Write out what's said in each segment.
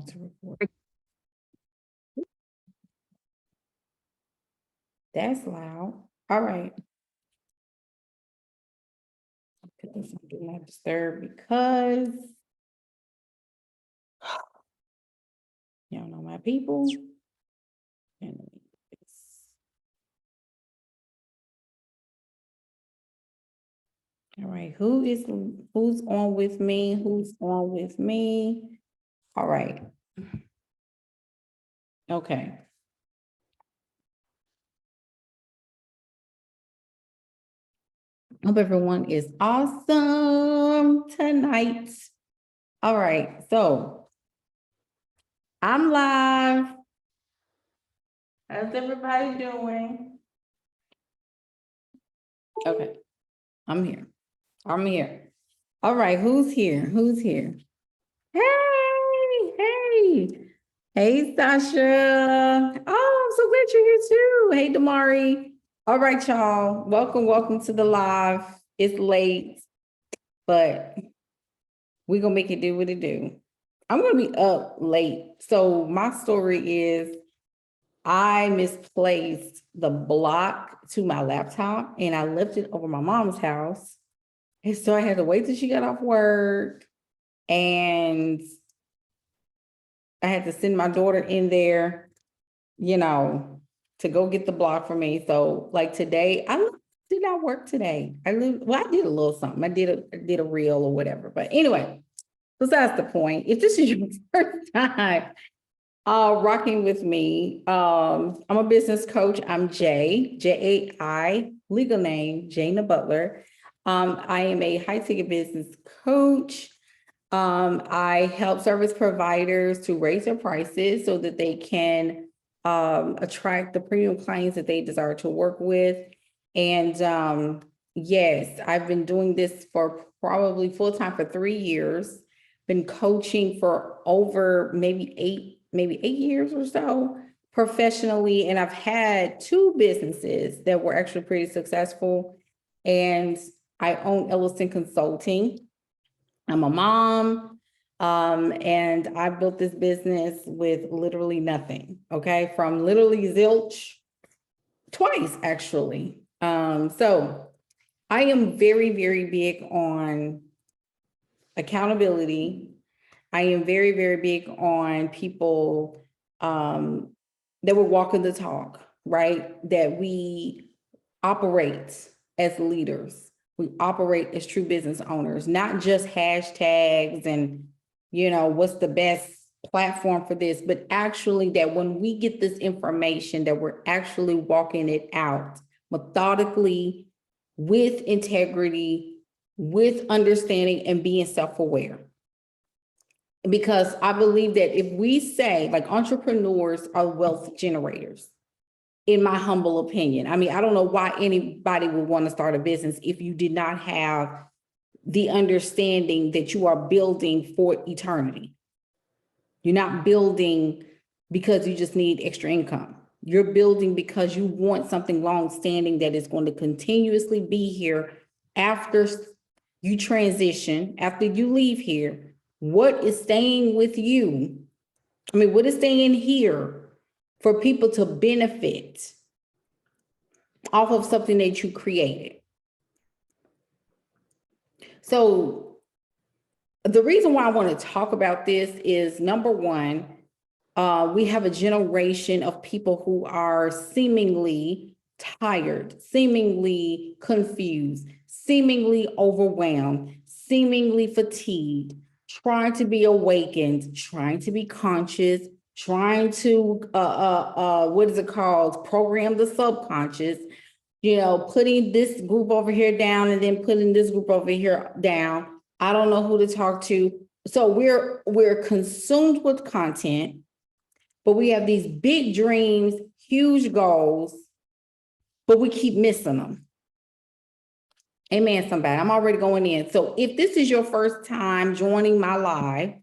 To record. That's loud. All right. Put this on do not disturb because y'all know my people. And all right, who's on with me? Who's on with me? All right. Okay. Hope everyone is awesome tonight. All right, so I'm live. How's everybody doing? Okay, I'm here. I'm here. All right, who's here? Who's here? Hey, Sasha. Oh, I'm so glad you're here too. Hey, Damari. All right, y'all. Welcome to the live. It's late, but we're gonna make it do what it do. I'm gonna be up late. So my story is I misplaced the block to my laptop and I left it over my mom's house. And so I had to wait till she got off work. And I had to send my daughter in there, to go get the block for me. So like today, I did not work today. I did a little something. I did a reel or whatever. But anyway, besides the point, if this is your first time rocking with me, I'm a business coach. I'm Jai, legal name, Jana Butler. I am a high ticket business coach. I help service providers to raise their prices so that they can attract the premium clients that they desire to work with. And yes, I've been doing this for probably full-time for 3 years, been coaching for over maybe eight years or so professionally. And I've had 2 businesses that were actually pretty successful. And I own Ellison Consulting. I'm a mom, and I built this business with literally nothing, okay? From literally zilch, twice actually. So I am very, very big on accountability. I am very, very big on people that were walking the talk, right? That we operate as leaders. We operate as true business owners, not just hashtags and, what's the best platform for this, but actually that when we get this information, that we're actually walking it out methodically, with integrity, with understanding, and being self-aware. Because I believe that if we say, like, entrepreneurs are wealth generators, in my humble opinion. I mean, I don't know why anybody would want to start a business if you did not have the understanding that you are building for eternity. You're not building because you just need extra income. You're building because you want something long-standing that is going to continuously be here after you transition, after you leave here. What is staying with you? I mean, what is staying here for people to benefit off of something that you created? So the reason why I want to talk about this is, number one, we have a generation of people who are seemingly tired, seemingly confused, seemingly overwhelmed, seemingly fatigued, trying to be awakened, trying to be conscious, trying to, what is it called? Program the subconscious, putting this group over here down and then putting this group over here down. I don't know who to talk to. So we're consumed with content, but we have these big dreams, huge goals, but we keep missing them. Amen, somebody. I'm already going in. So if this is your first time joining my live,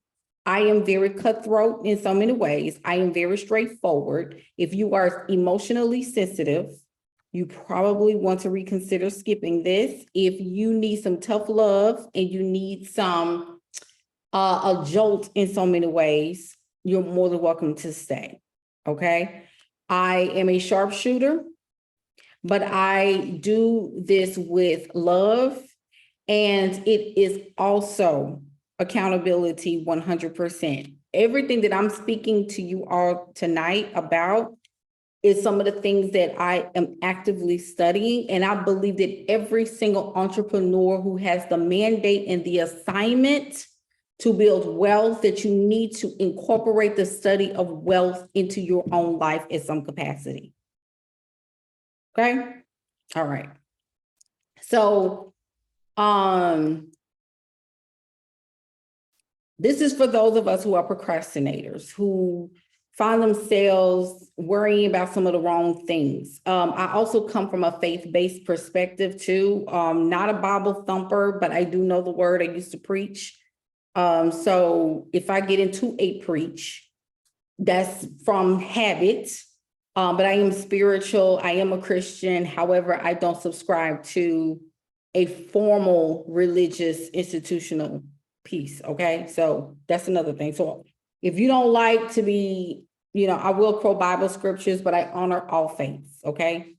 I am very cutthroat in so many ways. I am very straightforward. If you are emotionally sensitive, you probably want to reconsider skipping this. If you need some tough love and you need some a jolt in so many ways, you're more than welcome to stay. Okay. I am a sharpshooter, but I do this with love, and it is also accountability 100%. Everything that I'm speaking to you all tonight about is some of the things that I am actively studying. And I believe that every single entrepreneur who has the mandate and the assignment to build wealth, that you need to incorporate the study of wealth into your own life in some capacity. Okay? All right. So, this is for those of us who are procrastinators, who find themselves worrying about some of the wrong things. I also come from a faith-based perspective too. Not a Bible thumper, but I do know the word. I used to preach. So if I get into a preach, that's from habit. But I am spiritual. I am a Christian. However, I don't subscribe to a formal religious institutional piece. Okay. So that's another thing. So if you don't like to be, I will quote Bible scriptures, but I honor all faiths. Okay.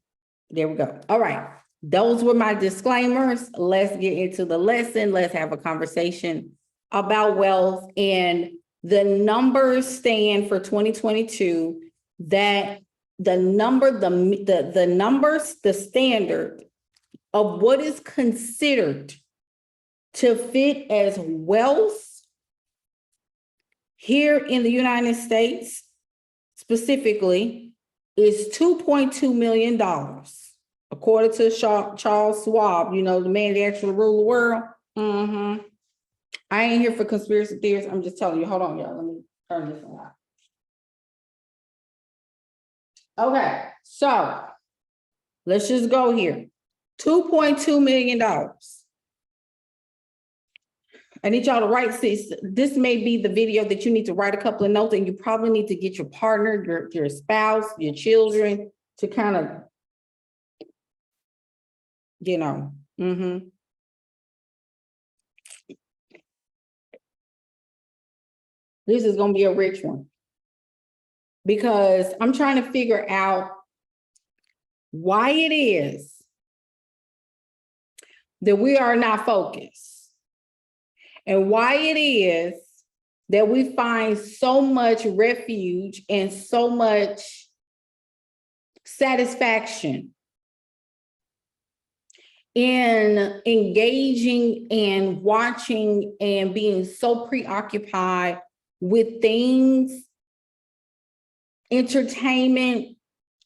There we go. All right. Those were my disclaimers. Let's get into the lesson. Let's have a conversation about wealth. And the numbers stand for 2022, that the numbers, the standard of what is considered to fit as wealth here in the United States specifically is $2.2 million, according to Charles Schwab, the man that actually rule the world. I ain't here for conspiracy theories. I'm just telling you. Hold on, y'all. Let me turn this on. Okay, so let's just go here. $2.2 million. I need y'all to write this may be the video that you need to write a couple of notes, and you probably need to get your partner, your spouse, your children to kind of, This is going to be a rich one, because I'm trying to figure out why it is that we are not focused, and why it is that we find so much refuge and so much satisfaction in engaging and watching and being so preoccupied with things, entertainment,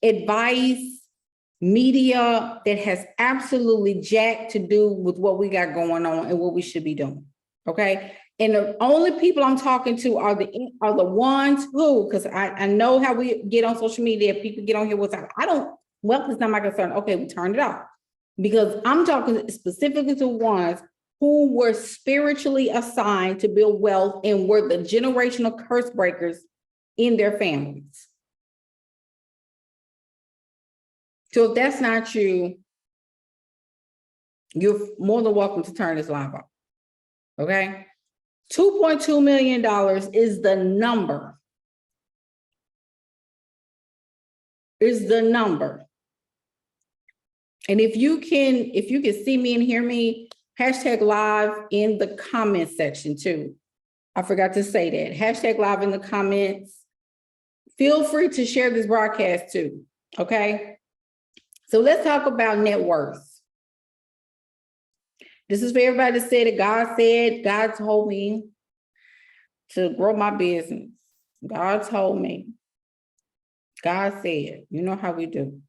advice, media that has absolutely jack to do with what we got going on and what we should be doing. Okay. And the only people I'm talking to are the ones who, because I know how we get on social media, people get on here with, wealth is not my concern. Okay, we turned it off. Because I'm talking specifically to ones who were spiritually assigned to build wealth and were the generational curse breakers in their families. So if that's not you, you're more than welcome to turn this live off. Okay? $2.2 million is the number. And if you can see me and hear me, hashtag live in the comment section too. I forgot to say that. Hashtag live in the comments. Feel free to share this broadcast too. Okay? So let's talk about net worth. This is for everybody that said it. God told me to grow my business. God told me. God said, you know how we do.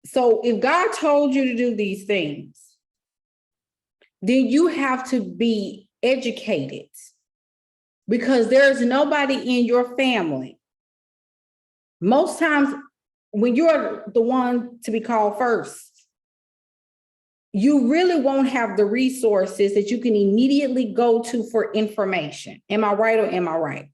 So if God told you to do these things, then you have to be educated, because there's nobody in your family. Most times when you're the one to be called first, you really won't have the resources that you can immediately go to for information. Am I right or am I right?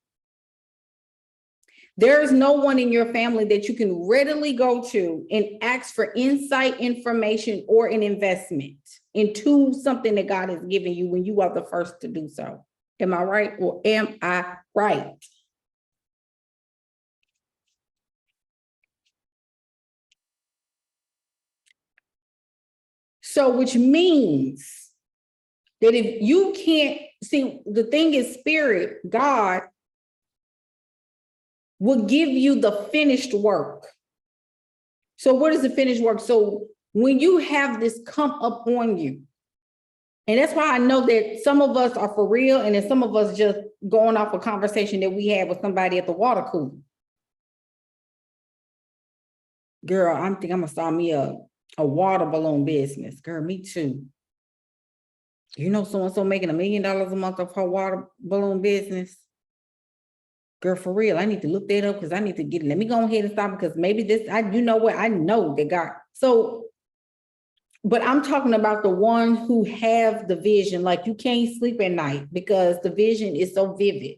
There's no one in your family that you can readily go to and ask for insight, information, or an investment into something that God has given you when you are the first to do so. Am I right or am I right? So, which means that if you can't see, the thing is, spirit, God will give you the finished work. So, what is the finished work? So, when you have this come up on you, and that's why I know that some of us are for real, and then some of us just going off a conversation that we had with somebody at the water cooler. Girl, I'm gonna start me a water balloon business. Girl, me too. You know, so-and-so making $1 million a month of her water balloon business. Girl, for real, I need to look that up because I need to get it. Let me go ahead and stop because maybe this, you know what? I know that God. So, but I'm talking about the one who have the vision, like you can't sleep at night because the vision is so vivid.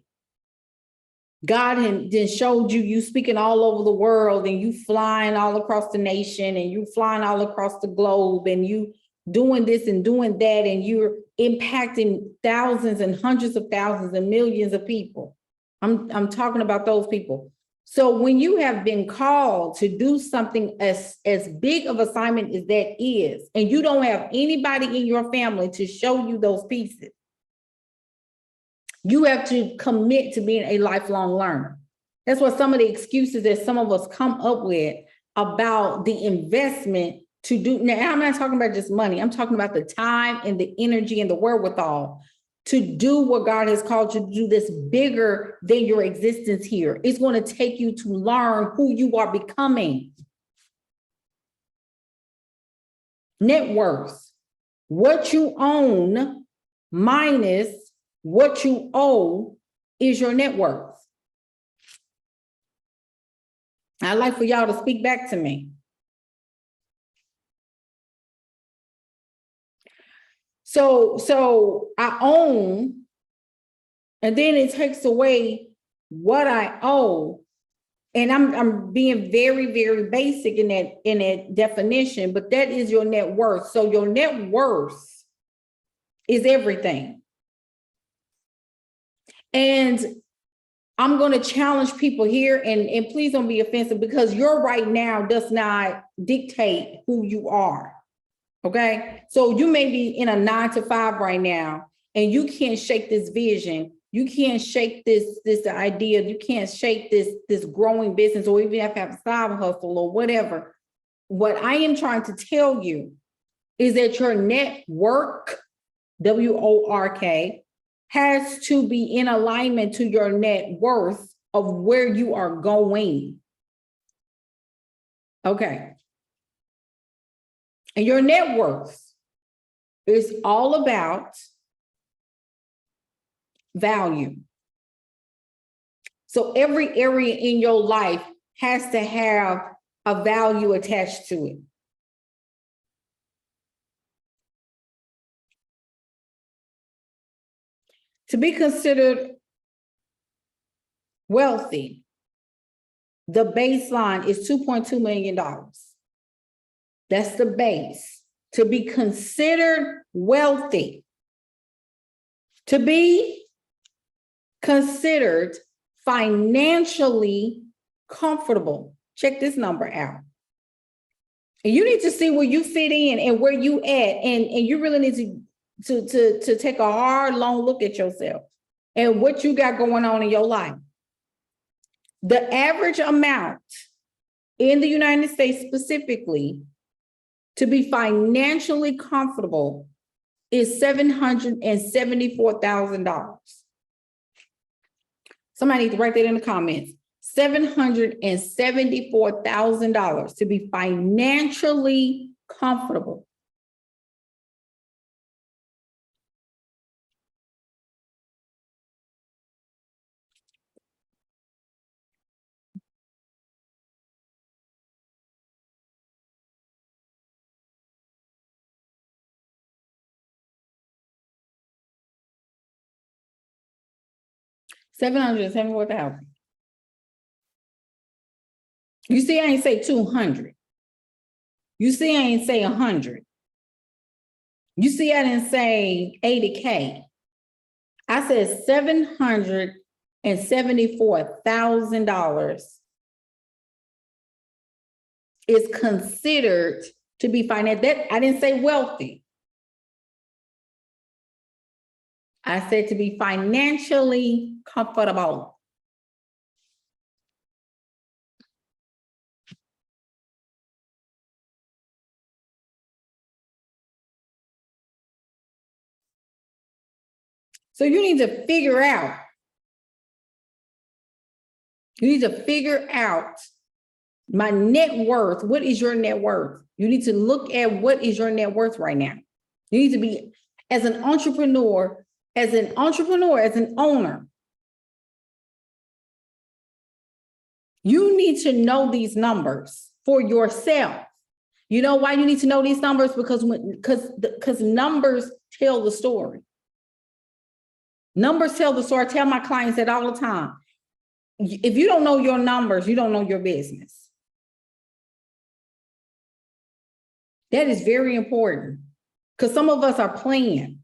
God then showed you speaking all over the world and you flying all across the nation and you flying all across the globe and you doing this and doing that and you're impacting thousands and hundreds of thousands and millions of people. I'm talking about those people. So when you have been called to do something as big of assignment as that is, and you don't have anybody in your family to show you those pieces, you have to commit to being a lifelong learner. That's what some of the excuses that some of us come up with about the investment to do. Now, I'm not talking about just money. I'm talking about the time and the energy and the wherewithal to do what God has called you to do that's bigger than your existence here. It's going to take you to learn who you are becoming. Net worth, what you own minus what you owe is your net worth. I'd like for y'all to speak back to me. So I own, and then it takes away what I owe. And I'm being very, very basic in that definition, but that is your net worth. So your net worth is everything. And I'm going to challenge people here, and please don't be offensive because your right now does not dictate who you are. Okay. So you may be in a 9-to-5 right now and you can't shake this vision. You can't shake this idea. You can't shake this growing business, or even have to have a side hustle or whatever. What I am trying to tell you is that your network, WORK, has to be in alignment to your net worth of where you are going. Okay. And your net worth is all about value. So every area in your life has to have a value attached to it. To be considered wealthy, the baseline is $2.2 million. That's the base. To be considered wealthy, to be considered financially comfortable. Check this number out. And you need to see where you fit in and where you at, and you really need to take a hard, long look at yourself and what you got going on in your life. The average amount in the United States specifically to be financially comfortable is $774,000. Somebody need to write that in the comments. $774,000 to be financially comfortable. $774,000. You see, I ain't say 200. You see, I ain't say 100. You see, I didn't say 80K. I said $774,000 is considered to be financial. That I didn't say wealthy. I said to be financially comfortable. So you need to figure out. You need to figure out my net worth. What is your net worth? You need to look at what is your net worth right now. You need to be, as an entrepreneur, as an owner, you need to know these numbers for yourself. You know why you need to know these numbers? Because numbers tell the story. Numbers tell the story. I tell my clients that all the time. If you don't know your numbers, you don't know your business. That is very important, because some of us are playing.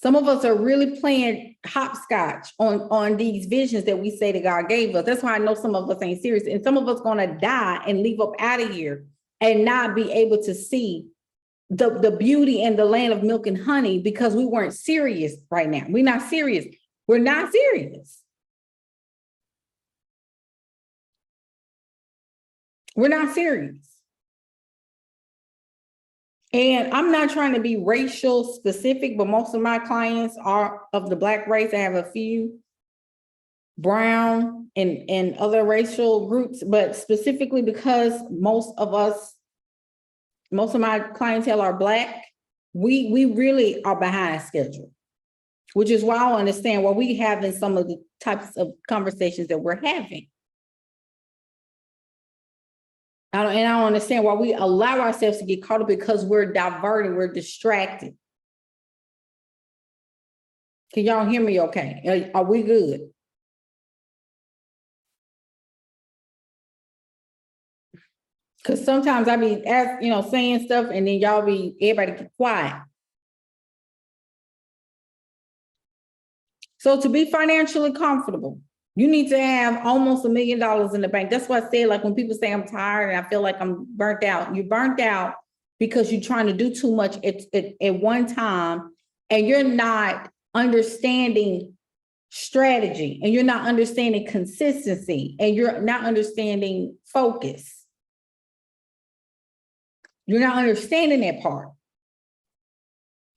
Some of us are really playing hopscotch on these visions that we say that God gave us. That's why I know some of us ain't serious. And some of us gonna die and leave up out of here and not be able to see the beauty and the land of milk and honey, because we weren't serious right now. We're not serious. We're not serious. We're not serious. And I'm not trying to be racial specific, but most of my clients are of the Black race. I have a few brown and other racial groups, but specifically because most of my clientele are Black, we really are behind schedule, which is why I understand why we having some of the types of conversations that we're having. I don't understand why we allow ourselves to get caught up, because we're diverted, we're distracted. Can y'all hear me okay? Are we good? Because sometimes I be saying stuff and then everybody get quiet. So to be financially comfortable, you need to have almost $1 million in the bank. That's why I said, like, when people say I'm tired and I feel like I'm burnt out, you're burnt out because you're trying to do too much at one time, and you're not understanding strategy, and you're not understanding consistency, and you're not understanding focus. You're not understanding that part.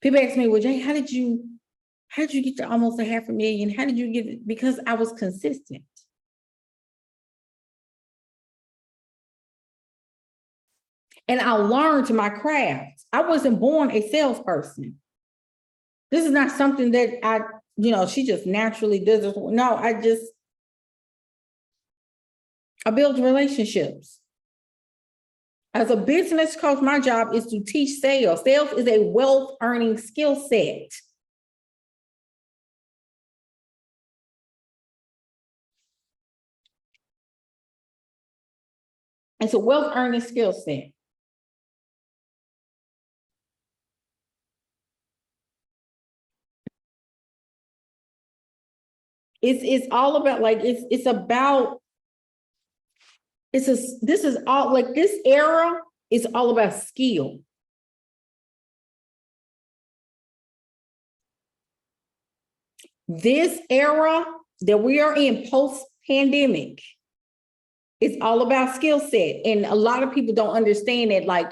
People ask me, well, Jay, how did you get to almost $500,000? How did you get it? Because I was consistent. And I learned my craft. I wasn't born a salesperson. This is not something that she just naturally does this. No, I build relationships. As a business coach, my job is to teach sales. Sales is a wealth earning skill set. It's a wealth earning skill set. It's all about, like, this era is all about skill. This era that we are in post-pandemic, it's all about skill set. And a lot of people don't understand that, like,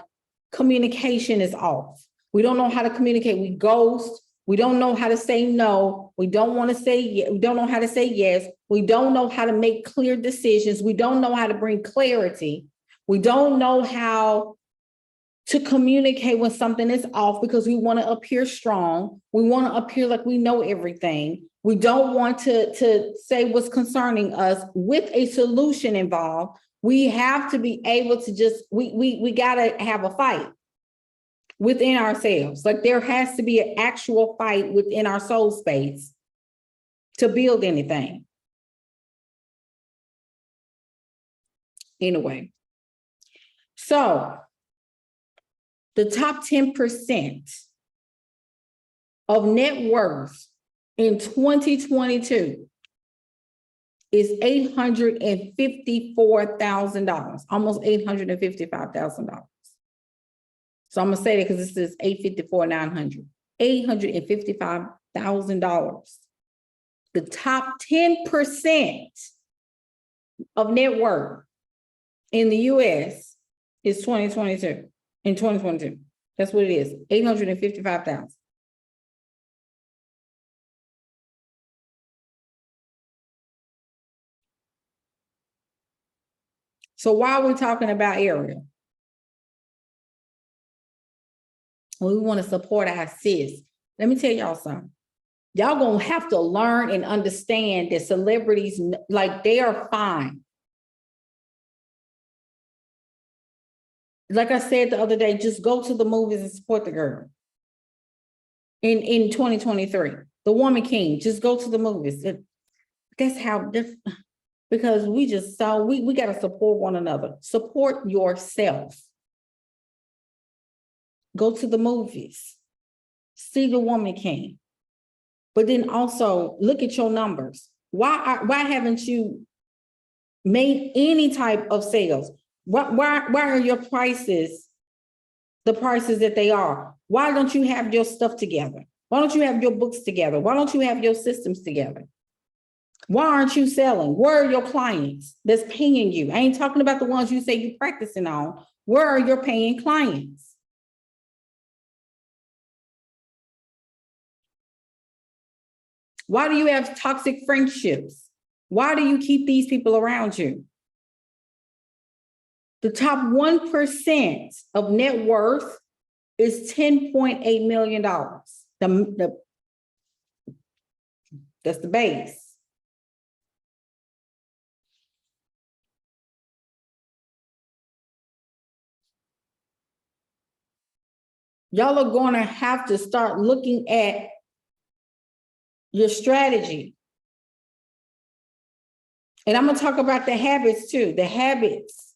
communication is off. We don't know how to communicate. We ghost. We don't know how to say no. We don't want to say, we don't know how to say yes. We don't know how to make clear decisions. We don't know how to bring clarity. We don't know how to communicate when something is off, because we want to appear strong. We want to appear like we know everything. We don't want to say what's concerning us with a solution involved. We have to be able to we got to have a fight within ourselves. Like, there has to be an actual fight within our soul space to build anything. Anyway, so the top 10% of net worth in 2022 is $854,000, almost $855,000. So I'm gonna say that because this is 854,900, $855,000. The top 10% of net worth in the US is 2022, in 2022. That's what it is, 855,000. So why are we talking about Ariel? We want to support our sis. Let me tell y'all something. Y'all gonna have to learn and understand that celebrities, like, they are fine. Like I said the other day, just go to the movies and support the girl. In 2023, the Woman King, just go to the movies. That's how, because we just saw, we got to support one another. Support yourself. Go to the movies. See the Woman King. But then also look at your numbers. Why haven't you made any type of sales? Why are your prices the prices that they are? Why don't you have your stuff together? Why don't you have your books together? Why don't you have your systems together? Why aren't you selling? Where are your clients that's paying you? I ain't talking about the ones you say you're practicing on. Where are your paying clients? Why do you have toxic friendships? Why do you keep these people around you? The top 1% of net worth is $10.8 million. That's the base. Y'all are going to have to start looking at your strategy. And I'm going to talk about the habits too, the habits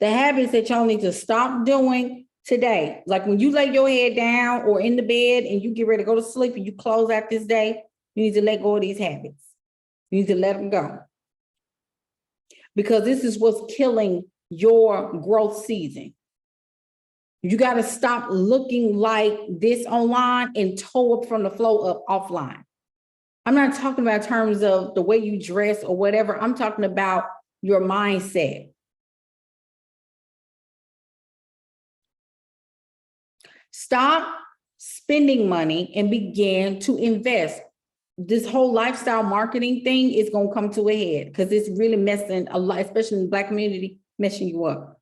that y'all need to stop doing today. Like when you lay your head down or in the bed and you get ready to go to sleep and you close out this day, you need to let go of these habits. You need to let them go. Because this is what's killing your growth season. You got to stop looking like this online and toe up from the flow up offline. I'm not talking about in terms of the way you dress or whatever. I'm talking about your mindset. Stop spending money and begin to invest. This whole lifestyle marketing thing is going to come to a head because it's really messing a lot, especially in the Black community, messing you up.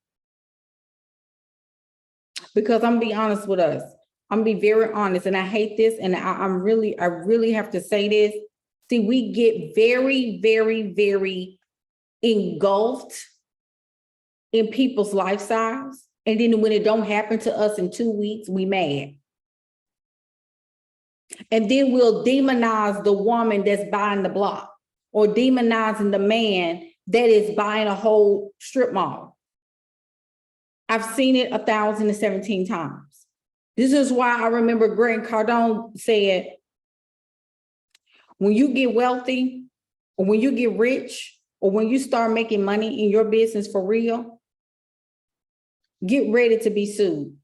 Because I'm gonna be honest with us. I'm gonna be very honest, and I hate this, and I really have to say this. See, we get very, very, very engulfed in people's lifestyles, and then when it don't happen to us in 2 weeks, we mad. And then we'll demonize the woman that's buying the block, or demonizing the man that is buying a whole strip mall. I've seen it 1,017 times. This is why I remember Grant Cardone said, when you get wealthy, or when you get rich, or when you start making money in your business for real, get ready to be sued.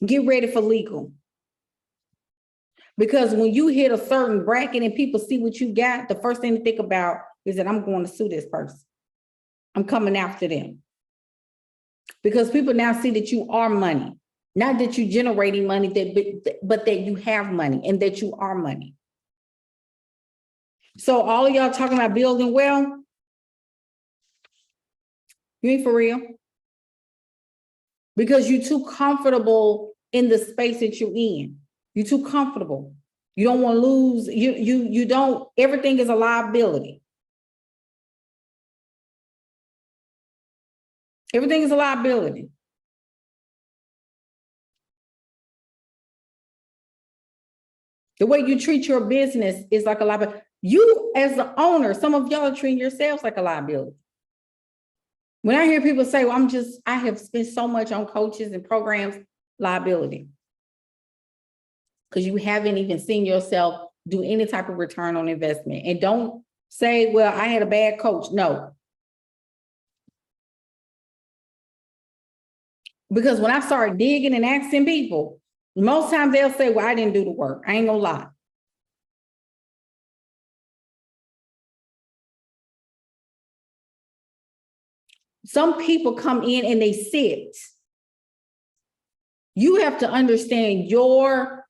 Get ready for legal. Because when you hit a certain bracket and people see what you got, the first thing to think about is that I'm going to sue this person. I'm coming after them. Because people now see that you are money, not that you're generating money, but that you have money and that you are money. So all of y'all talking about building wealth, you ain't for real. Because you're too comfortable in the space that you're in. You're too comfortable. You don't want to lose. You don't, everything is a liability. Everything is a liability. The way you treat your business is like a liability. You as the owner, some of y'all are treating yourselves like a liability. When I hear people say, well, I have spent so much on coaches and programs, liability. Because you haven't even seen yourself do any type of return on investment. And don't say, well, I had a bad coach. No. Because when I start digging and asking people, most times they'll say, well, I didn't do the work. I ain't gonna lie. Some people come in and they sit. You have to understand your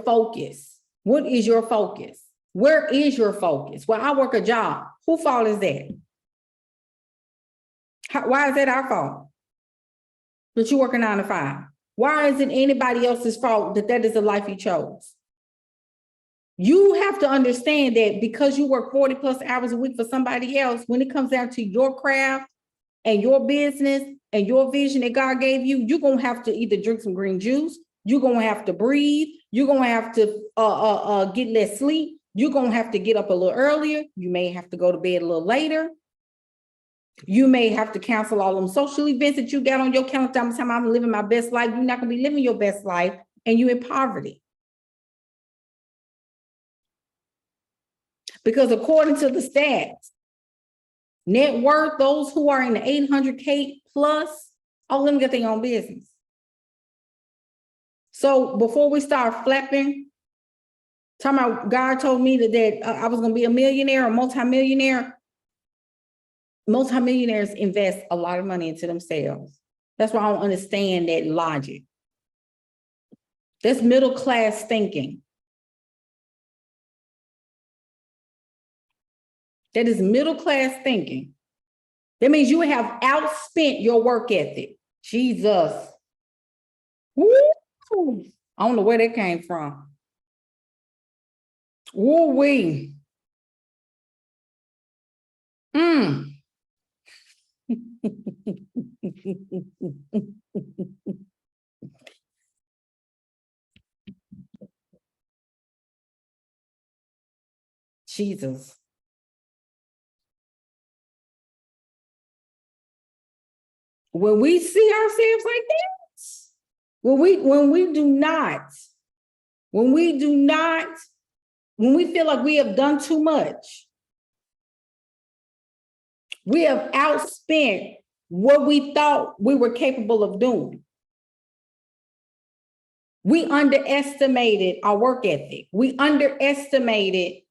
focus. What is your focus? Where is your focus? Well, I work a job. Whose fault is that? Why is that our fault? That you work a 9 to 5. Why is it anybody else's fault that is the life you chose? You have to understand that because you work 40 plus hours a week for somebody else, when it comes down to your craft and your business and your vision that God gave you, you're going to have to either drink some green juice, you're going to have to breathe, you're going to have to get less sleep, you're going to have to get up a little earlier, you may have to go to bed a little later. You may have to cancel all them social events that you got on your calendar. I'm living my best life. You're not going to be living your best life and you're in poverty. Because according to the stats, net worth, those who are in the 800K plus, all of them get their own business. So before we start flapping, talking about God told me that I was going to be a millionaire or multimillionaire. Multimillionaires invest a lot of money into themselves. That's why I don't understand that logic. That's middle class thinking. That is middle class thinking. That means you have outspent your work ethic. Jesus. Woo! I don't know where that came from. Woo-wee. Jesus. When we see ourselves like that, when we feel like we have done too much, we have outspent what we thought we were capable of doing. We underestimated our work ethic. We underestimated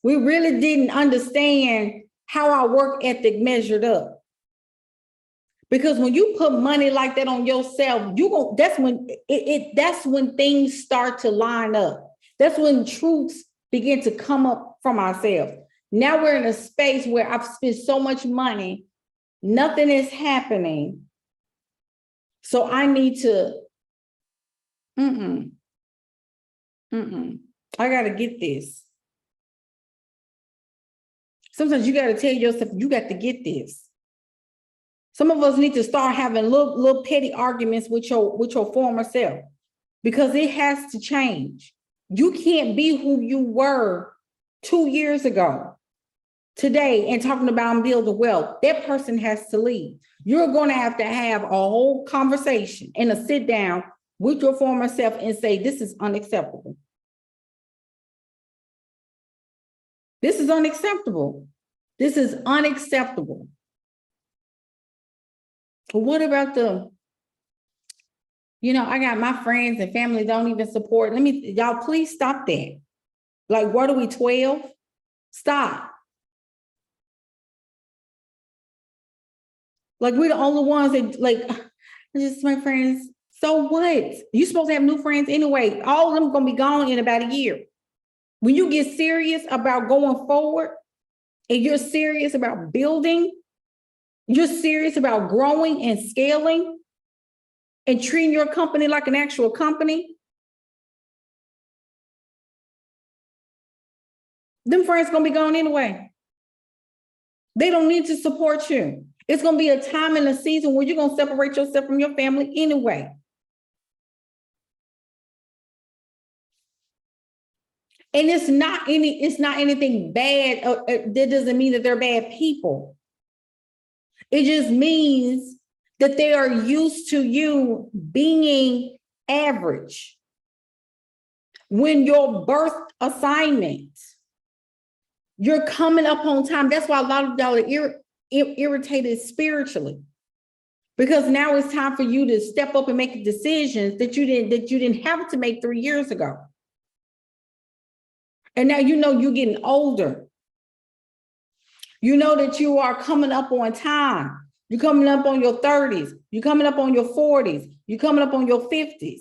we really didn't understand how our work ethic measured up. Because when you put money like that on yourself, that's when things start to line up. That's when truths begin to come up from ourselves. Now we're in a space where I've spent so much money, nothing is happening. So I need to, I got to get this. Sometimes you got to tell yourself, you got to get this. Some of us need to start having little petty arguments with your former self because it has to change. You can't be who you were 2 years ago today and talking about building wealth. That person has to leave. You're going to have a whole conversation and a sit down with your former self and say, this is unacceptable. This is unacceptable. This is unacceptable. But what about I got my friends and family don't even support. Y'all please stop that. Like, what are we, 12? Stop. Like, we're the only ones that, just my friends. So what? You're supposed to have new friends anyway. All of them are going to be gone in about a year. When you get serious about going forward and you're serious about building, you're serious about growing and scaling and treating your company like an actual company, them friends going to be gone anyway. They don't need to support you. It's going to be a time in the season where you're going to separate yourself from your family anyway. And it's not anything bad. That doesn't mean that they're bad people. It just means that they are used to you being average. When your birth assignment, you're coming up on time. That's why a lot of y'all are irritated spiritually. Because now it's time for you to step up and make decisions that you didn't have to make 3 years ago. And now you know you're getting older. You know that you are coming up on time. You're coming up on your 30s. You're coming up on your 40s. You're coming up on your 50s.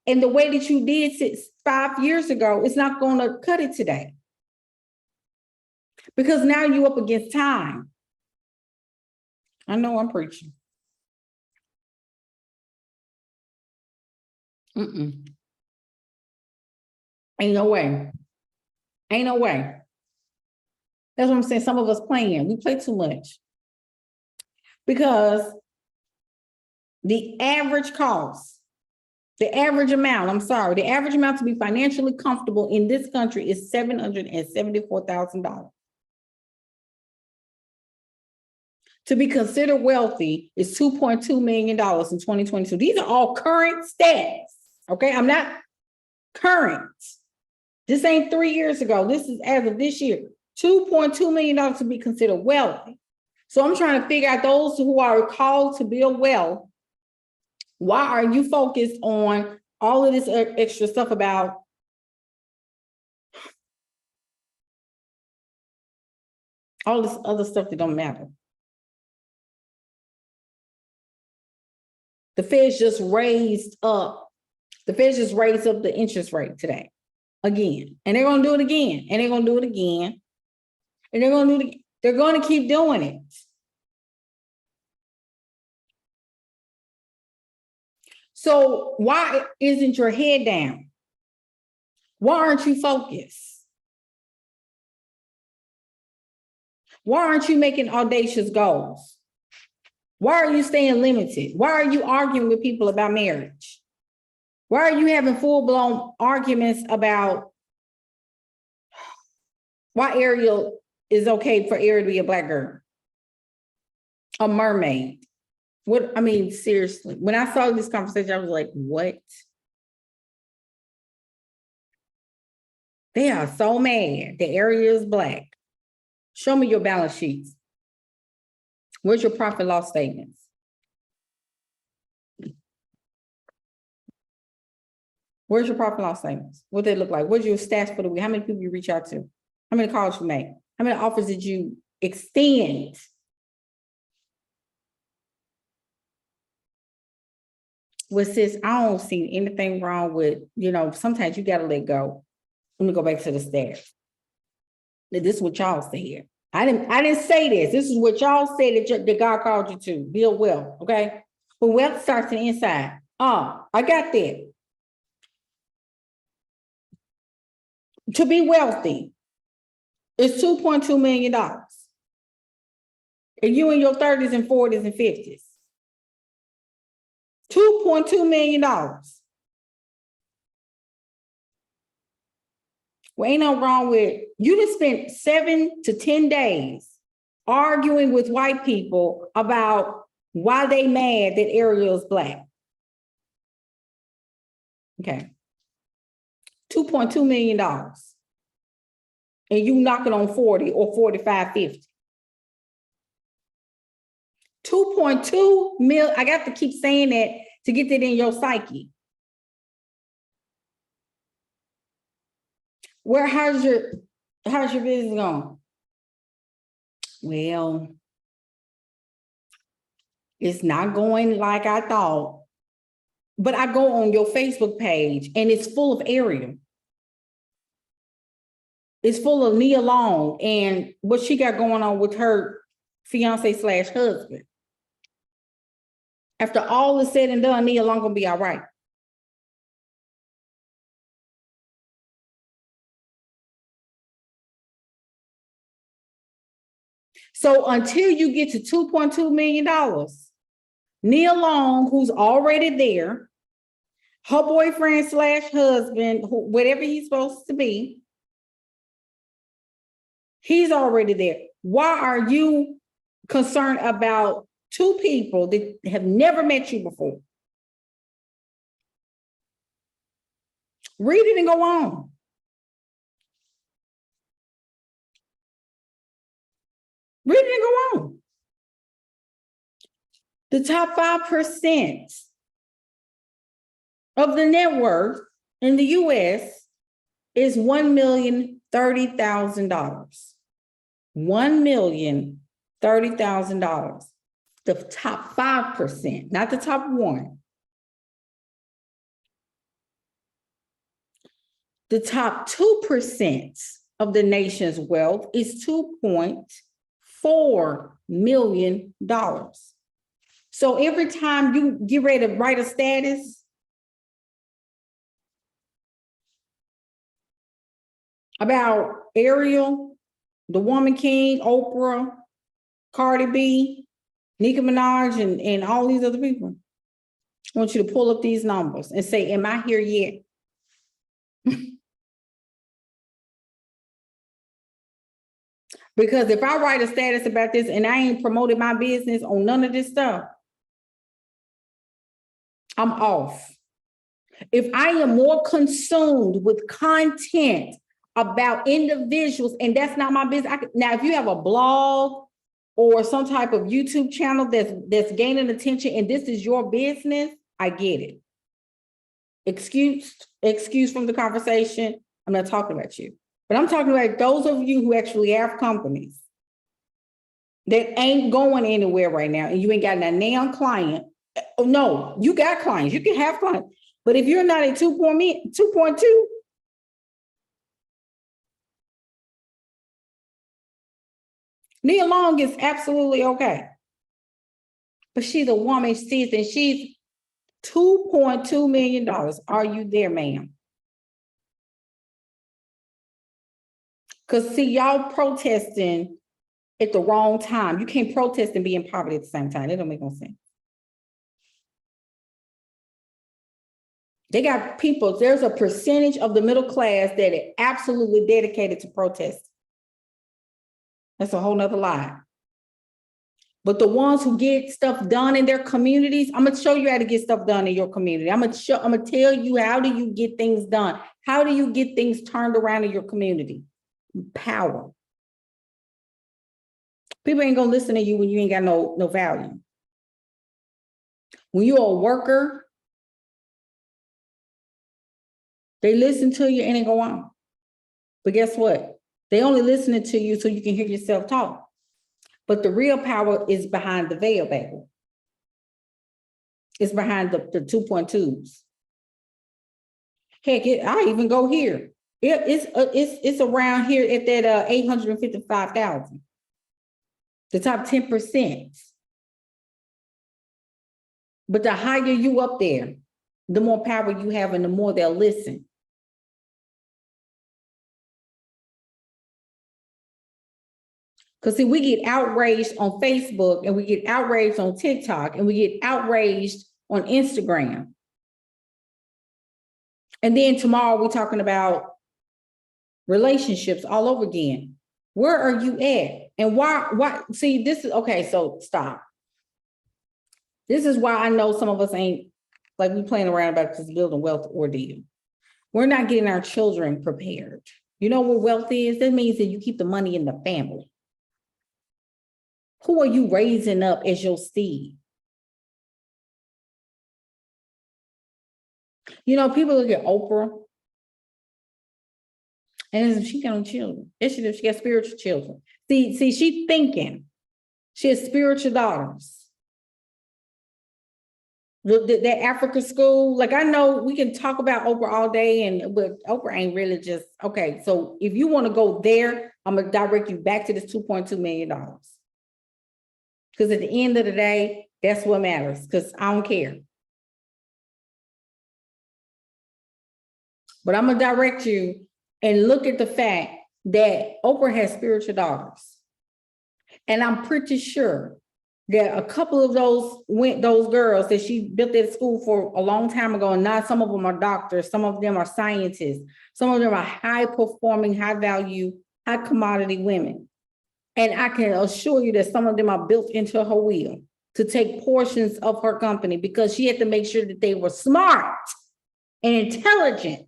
And the way that you did 5 years ago, it's not going to cut it today. Because now you're up against time. I know I'm preaching. Ain't no way. Ain't no way. That's what I'm saying. Some of us playing. We play too much. Because the average cost, the average amount to be financially comfortable in this country is $774,000. To be considered wealthy is $2.2 million in 2022. These are all current stats. Okay, I'm not current. This ain't 3 years ago. This is as of this year. $2.2 million to be considered wealthy. So I'm trying to figure out those who are called to build wealth. Why are you focused on all of this extra stuff about all this other stuff that don't matter? The Fed just raised up the interest rate today again, and they're going to do it again, and they're going to do it again, and they're going to keep doing it. So why isn't your head down? Why aren't you focused? Why aren't you making audacious goals? Why are you staying limited? Why are you arguing with people about marriage? Why are you having full-blown arguments about why Ariel is okay for Ariel to be a Black girl? A mermaid. What, I mean, seriously, when I saw this conversation, I was like, what? They are so mad that Ariel is Black. Show me your balance sheets. Where's your profit and loss statements? Where's your profit and loss statements? What they look like? What's your stats for the week? How many people you reach out to? How many calls you make? How many offers did you extend? Well, sis, I don't see anything wrong with, sometimes you got to let go. Let me go back to the stats. This is what y'all said. I didn't say this. This is what y'all said that God called you to build wealth, okay? But wealth starts on the inside. I got that. To be wealthy is $2.2 million. And you in your 30s and 40s and 50s. $2.2 million. Well, ain't no wrong with, you just spent 7 to 10 days arguing with white people about why they mad that Ariel is Black. Okay. $2.2 million. And you knocking on 40 or 45, 50. 2.2 million. I got to keep saying that to get that in your psyche. How's your business going? Well, it's not going like I thought. But I go on your Facebook page and it's full of Ariel. It's full of Nia Long and what she got going on with her fiance/husband. After all is said and done, Nia Long gonna be all right. So until you get to $2.2 million, Nia Long, who's already there, her boyfriend/husband, whatever he's supposed to be, He's already there. Why are you concerned about two people that have never met you before? Read it and go on. Read it and go on. The top 5% of the net worth in the US is $1,030,000. $1,030,000. The top 5%, not the top 1. The top 2% of the nation's wealth is $2.4 million. So every time you get ready to write a status about Ariel, the Woman King, Oprah, Cardi B, Nicki Minaj, and all these other people, I want you to pull up these numbers and say, am I here yet? Because if I write a status about this and I ain't promoted my business on none of this stuff, I'm off. If I am more consumed with content about individuals, and that's not my business. Now, if you have a blog or some type of YouTube channel that's gaining attention and this is your business, I get it. Excuse from the conversation. I'm not talking about you. But I'm talking about those of you who actually have companies that ain't going anywhere right now, and you ain't got a damn client. Oh, no, you got clients. You can have clients. But if you're not at 2.2, Nia Long is absolutely okay. But she's a woman, she's $2.2 million. Are you there, ma'am? Because see, y'all protesting at the wrong time. You can't protest and be in poverty at the same time. It don't make no sense. They got people, there's a percentage of the middle class that are absolutely dedicated to protest. That's a whole nother lie. But the ones who get stuff done in their communities, I'm gonna show you how to get stuff done in your community. I'm gonna tell you, how do you get things done? How do you get things turned around in your community? Power. People ain't gonna listen to you when you ain't got no value. When you're a worker, they listen to you and they go on. But guess what? They only listening to you so you can hear yourself talk. But the real power is behind the veil, baby. It's behind the 2.2s. Heck, I even go here. It's around here at that 855,000. The top 10%. But the higher you up there, the more power you have and the more they'll listen. Because see, we get outraged on Facebook and we get outraged on TikTok and we get outraged on Instagram. And then tomorrow we're talking about relationships all over again. Where are you at? And why? See, this is, okay, so stop. This is why I know some of us ain't, like, we playing around about this building wealth ordeal. We're not getting our children prepared. You know what wealth is? That means that you keep the money in the family. Who are you raising up as your seed? You know, people look at Oprah and she got no children. She got spiritual children. See, she's thinking. She has spiritual daughters. The Africa school, like, I know we can talk about Oprah all day, but Oprah ain't really just, okay, so if you want to go there, I'm gonna direct you back to this $2.2 million. Because at the end of the day, that's what matters, because I don't care. But I'm gonna direct you and look at the fact that Oprah has spiritual daughters. And I'm pretty sure that a couple of those girls that she built that school for a long time ago, and now some of them are doctors, some of them are scientists, some of them are high performing, high value high commodity women. And I can assure you that some of them are built into her will to take portions of her company because she had to make sure that they were smart and intelligent.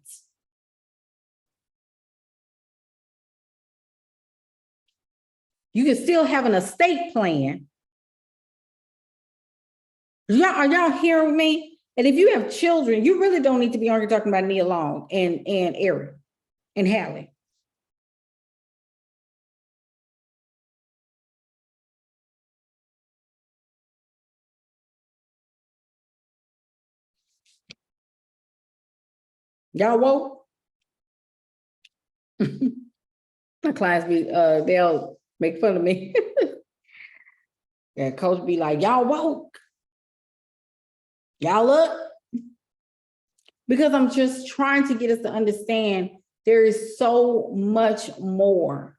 You can still have an estate plan. Are y'all hearing me? And if you have children, you really don't need to be only talking about Nia Long and Eric and Hallie. Y'all woke? My clients be they'll make fun of me. Yeah, coach be like, y'all woke. Y'all up? Because I'm just trying to get us to understand there is so much more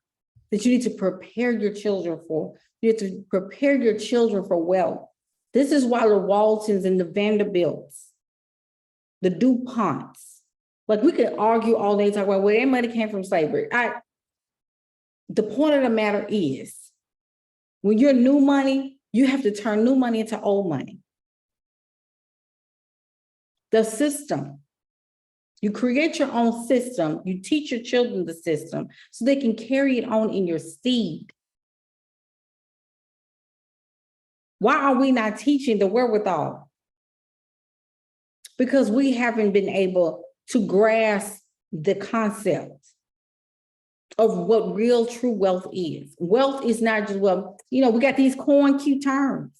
that you need to prepare your children for. You have to prepare your children for wealth. This is why the Waltons and the Vanderbilts, the DuPonts, like we could argue all day, talk about where their money came from slavery. The point of the matter is, when you're new money, you have to turn new money into old money. The system. You create your own system. You teach your children the system so they can carry it on in your seed. Why are we not teaching the wherewithal? Because we haven't been able to grasp the concept of what real true wealth is. Wealth is not just, well, you know, we got these corn cute terms.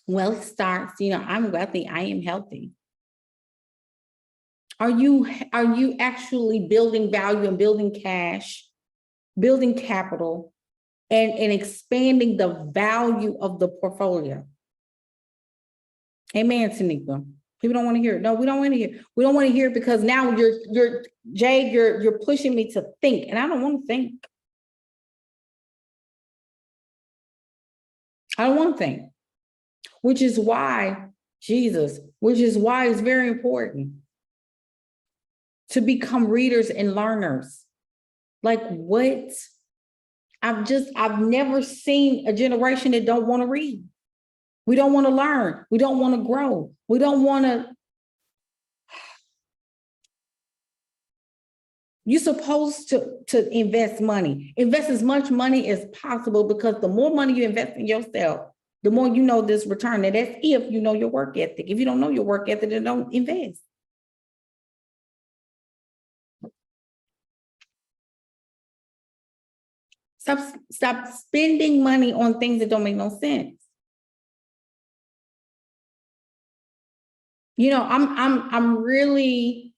Wealth starts, you know, I'm wealthy, I am healthy. Are you actually building value and building cash, building capital, and expanding the value of the portfolio? Amen, Tanika. People don't want to hear it. No, we don't want to hear it. We don't want to hear it because now you're pushing me to think, and I don't want to think. I don't want to think. Which is why it's very important to become readers and learners. Like what? I've never seen a generation that don't want to read. We don't want to learn. We don't want to grow. We don't want to. You're supposed to invest money. Invest as much money as possible because the more money you invest in yourself, the more you know this return. And that's if you know your work ethic. If you don't know your work ethic, then don't invest. Stop spending money on things that don't make no sense. You know, I'm really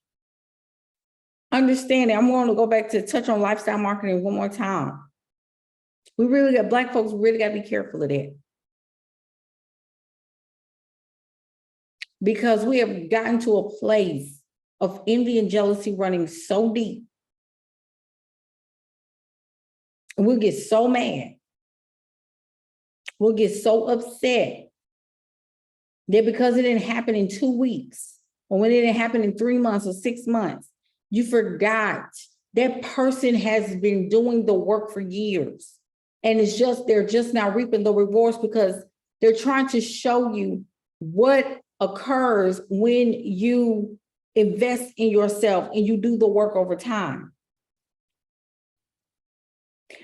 understanding. I'm going to go back to touch on lifestyle marketing one more time. We really got Black folks really got to be careful of that. Because we have gotten to a place of envy and jealousy running so deep. And we'll get so mad. We'll get so upset that because it didn't happen in 2 weeks, or when it didn't happen in 3 months or 6 months, you forgot that person has been doing the work for years. And they're just now reaping the rewards because they're trying to show you what occurs when you invest in yourself and you do the work over time.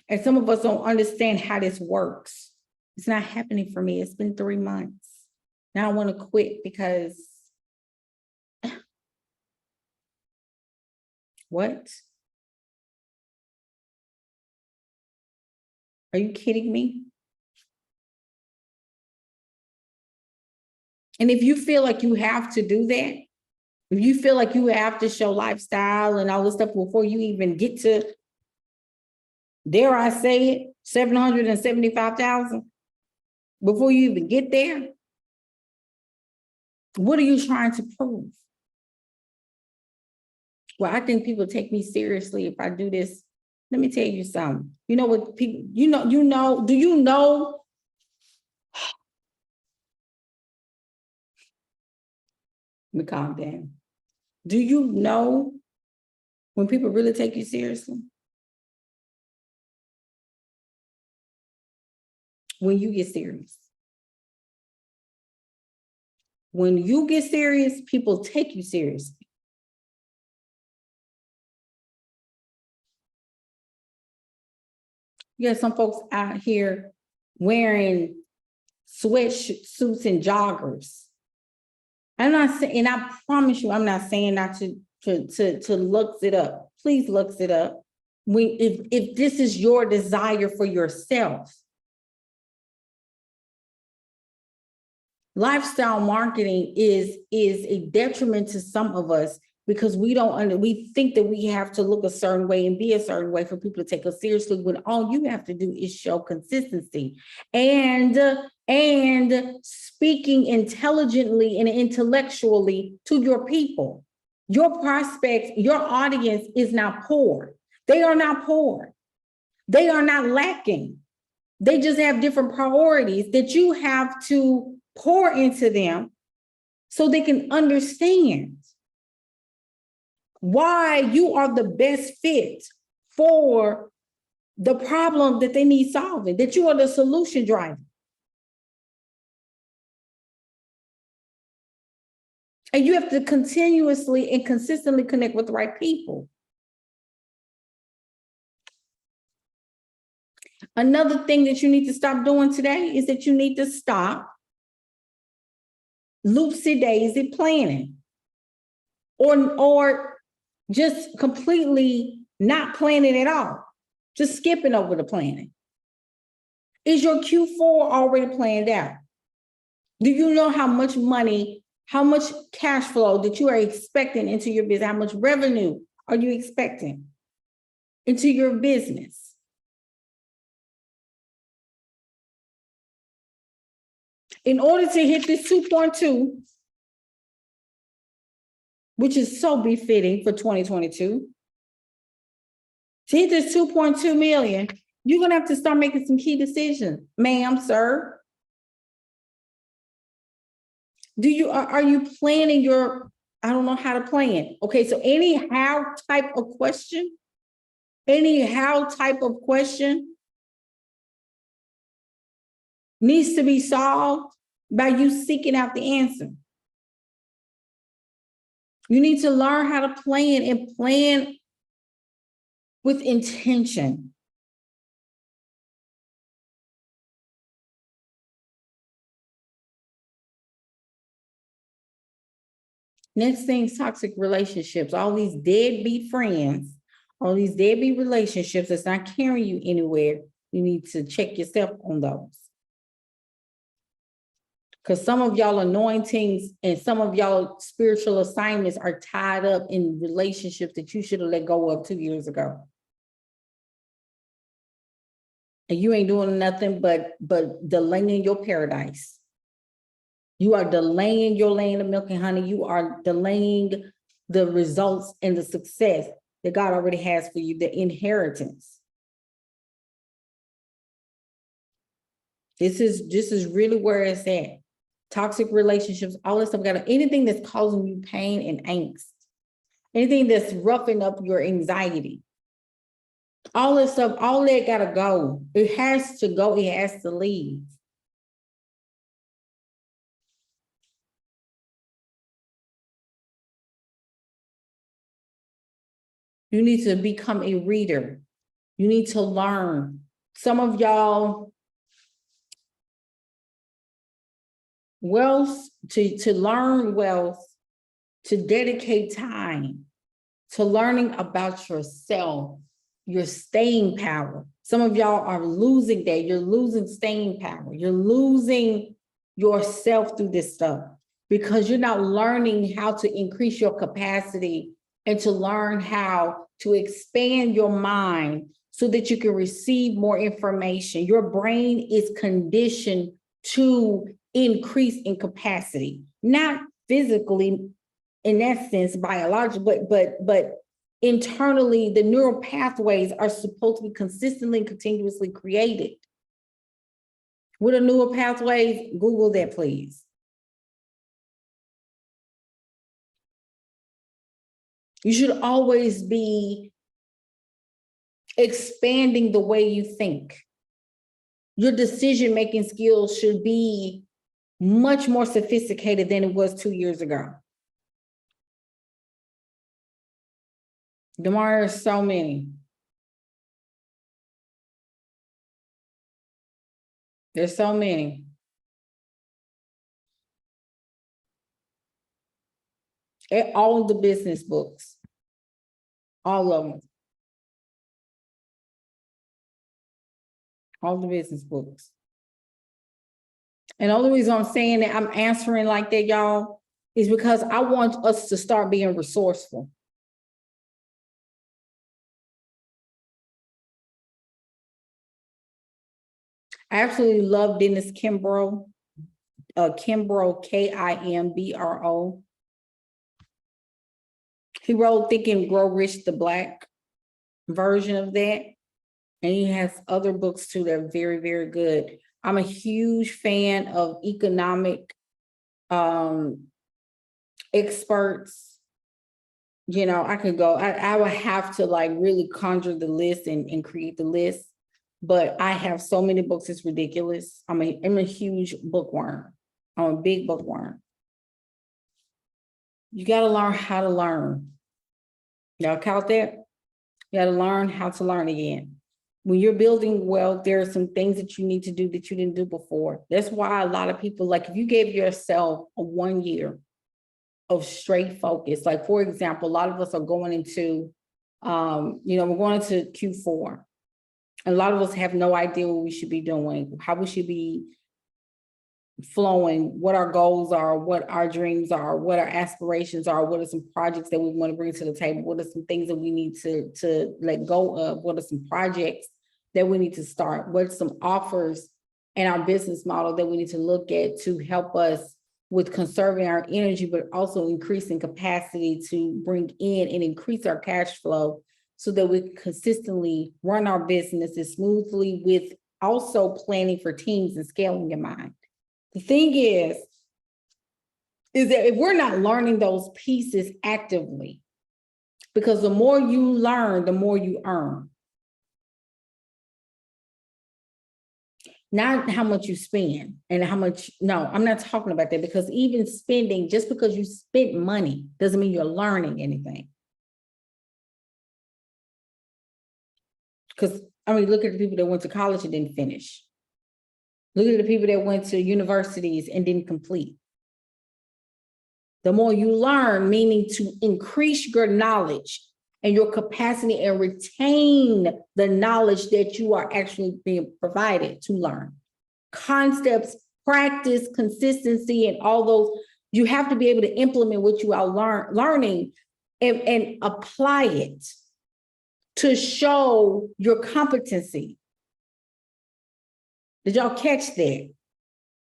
And some of us don't understand how this works. It's not happening for me. It's been 3 months. Now I want to quit because what? Are you kidding me? And if you feel like you have to do that, if you feel like you have to show lifestyle and all this stuff before you even get to, dare I say it, 775,000, before you even get there, what are you trying to prove? Well, I think people take me seriously if I do this. Let me tell you something. You know what people, do you know? Let me calm down. Do you know When people really take you seriously. When you get serious. When you get serious, people take you seriously. You got some folks out here wearing sweatsuits and joggers. I'm not saying, and I promise you, I'm not saying not to look it up. Please look it up. If this is your desire for yourself. Lifestyle marketing is a detriment to some of us because we think that we have to look a certain way and be a certain way for people to take us seriously, when all you have to do is show consistency and speaking intelligently and intellectually to your people. Your prospects, your audience is not poor. They are not poor. They are not lacking. They just have different priorities that you have to pour into them so they can understand why you are the best fit for the problem that they need solving, that you are the solution driver. And you have to continuously and consistently connect with the right people. Another thing that you need to stop doing today is that you need to stop loopsy-daisy planning or just completely not planning at all, just skipping over the planning. Is your Q4 already planned out? Do you know how much money, how much cash flow that you are expecting into your business? How much revenue are you expecting into your business? In order to hit this 2.2, which is so befitting for 2022, to hit this 2.2 million, you're gonna have to start making some key decisions, ma'am, sir. Are you planning your, I don't know how to plan. Okay, so any how type of question needs to be solved by you seeking out the answer. You need to learn how to plan and plan with intention. Next thing is toxic relationships. All these deadbeat friends, all these deadbeat relationships that's not carrying you anywhere. You need to check yourself on those. Because some of y'all anointings and some of y'all spiritual assignments are tied up in relationships that you should have let go of 2 years ago. And you ain't doing nothing but delaying your paradise. You are delaying your land of milk and honey. You are delaying the results and the success that God already has for you, the inheritance. This is really where it's at. Toxic relationships, all this stuff, anything that's causing you pain and angst, anything that's roughing up your anxiety, all this stuff, all that gotta go. It has to go, it has to leave. You need to become a reader. You need to learn. Some of y'all, wealth, to learn wealth, to dedicate time to learning about yourself, your staying power. Some of y'all are losing that. You're losing staying power. You're losing yourself through this stuff because you're not learning how to increase your capacity and to learn how to expand your mind so that you can receive more information. Your brain is conditioned to increase in capacity, not physically in that sense, biological, but internally, the neural pathways are supposed to be consistently and continuously created. What are neural pathways? Google that, please. You should always be expanding the way you think. Your decision-making skills should be much more sophisticated than it was 2 years ago. There are so many. There's so many. All the business books, all of them. All the business books. And the only reason I'm saying that I'm answering like that, y'all, is because I want us to start being resourceful. I absolutely love Dennis Kimbro. Kimbro, Kimbro. He wrote Think and Grow Rich, the Black version of that. And he has other books too that are very, very good. I'm a huge fan of economic experts. You know, I could go, I would have to like really conjure the list and create the list. But I have so many books, it's ridiculous. I'm a huge bookworm. I'm a big bookworm. You got to learn how to learn. Y'all count that? You got to learn how to learn again. When you're building wealth, there are some things that you need to do that you didn't do before. That's why a lot of people, like if you gave yourself a 1 year of straight focus, like for example, a lot of us are going into, we're going into Q4. A lot of us have no idea what we should be doing, how we should be flowing, what our goals are, what our dreams are, what our aspirations are, what are some projects that we want to bring to the table, what are some things that we need to let go of, what are some projects that we need to start, what are some offers in our business model that we need to look at to help us with conserving our energy, but also increasing capacity to bring in and increase our cash flow so that we consistently run our businesses smoothly with also planning for teams and scaling in mind. The thing is that if we're not learning those pieces actively, because the more you learn, the more you earn. Not how much you spend and how much, no, I'm not talking about that, because even spending, just because you spent money doesn't mean you're learning anything. Because, I mean, look at the people that went to college and didn't finish. Look at the people that went to universities and didn't complete. The more you learn, meaning to increase your knowledge and your capacity and retain the knowledge that you are actually being provided to learn. Concepts, practice, consistency, and all those, you have to be able to implement what you are learning and apply it to show your competency. Did y'all catch that?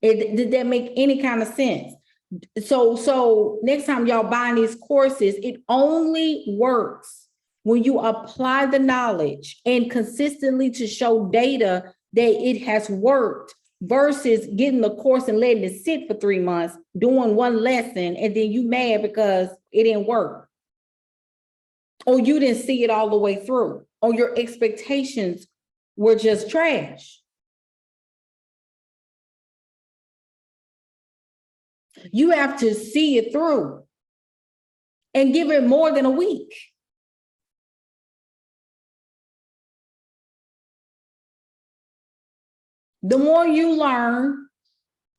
Did that make any kind of sense? So next time y'all buying these courses, it only works when you apply the knowledge and consistently to show data that it has worked versus getting the course and letting it sit for 3 months, doing one lesson, and then you mad because it didn't work. Or you didn't see it all the way through, or your expectations were just trash. You have to see it through and give it more than a week. The more you learn,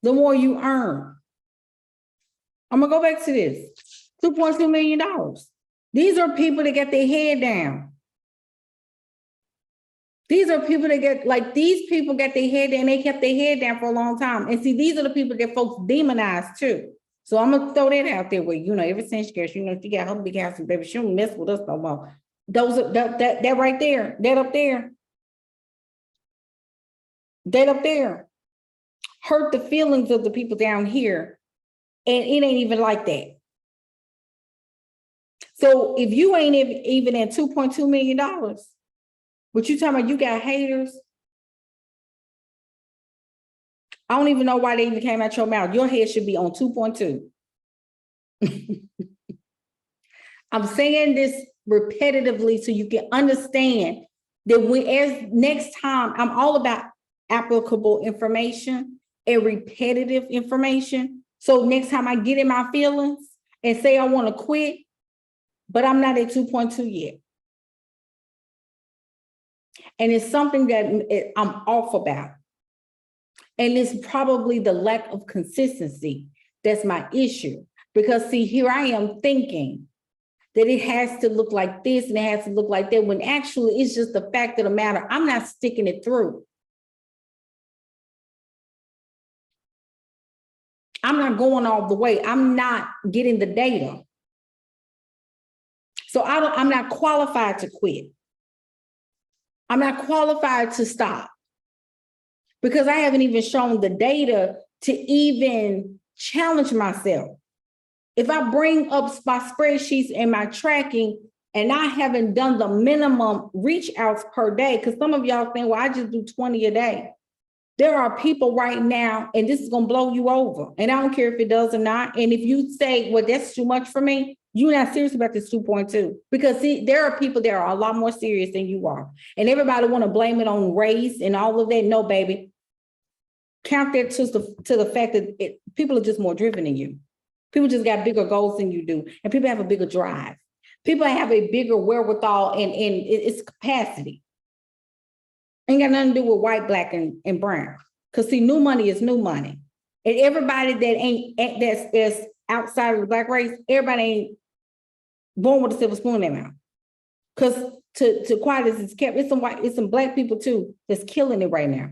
the more you earn. I'm gonna go back to this, $2.2 million. These are people that get their head down. These are people that these people get their head down, they kept their head down for a long time. And see, these are the people that folks demonize too. So I'm gonna throw that out there where, ever since she got her big house, baby, she don't mess with us no more. Those are that right there, that up there, hurt the feelings of the people down here. And it ain't even like that. So if you ain't even at $2.2 million, what you talking about, you got haters? I don't even know why they even came out your mouth. Your head should be on 2.2. I'm saying this repetitively so you can understand that as next time, I'm all about applicable information and repetitive information. So next time I get in my feelings and say I want to quit, but I'm not at 2.2 yet. And it's something that I'm off about. And it's probably the lack of consistency that's my issue. Because see, here I am thinking that it has to look like this and it has to look like that, when actually it's just the fact of the matter, I'm not sticking it through. I'm not going all the way. I'm not getting the data. So I'm not qualified to quit. I'm not qualified to stop because I haven't even shown the data to even challenge myself. If I bring up my spreadsheets and my tracking and I haven't done the minimum reach outs per day, because some of y'all think, well, I just do 20 a day. There are people right now, and this is going to blow you over. And I don't care if it does or not. And if you say, well, that's too much for me, you're not serious about this 2.2. Because see, there are people that are a lot more serious than you are. And everybody want to blame it on race and all of that. No, baby. Count that to the fact that people are just more driven than you. People just got bigger goals than you do. And people have a bigger drive. People have a bigger wherewithal and its capacity. Ain't got nothing to do with white, black, and brown. Because see, new money is new money. And everybody that's outside of the black race, everybody ain't born with a silver spoon in their mouth. Because to quiet as it's kept, it's some black people too that's killing it right now.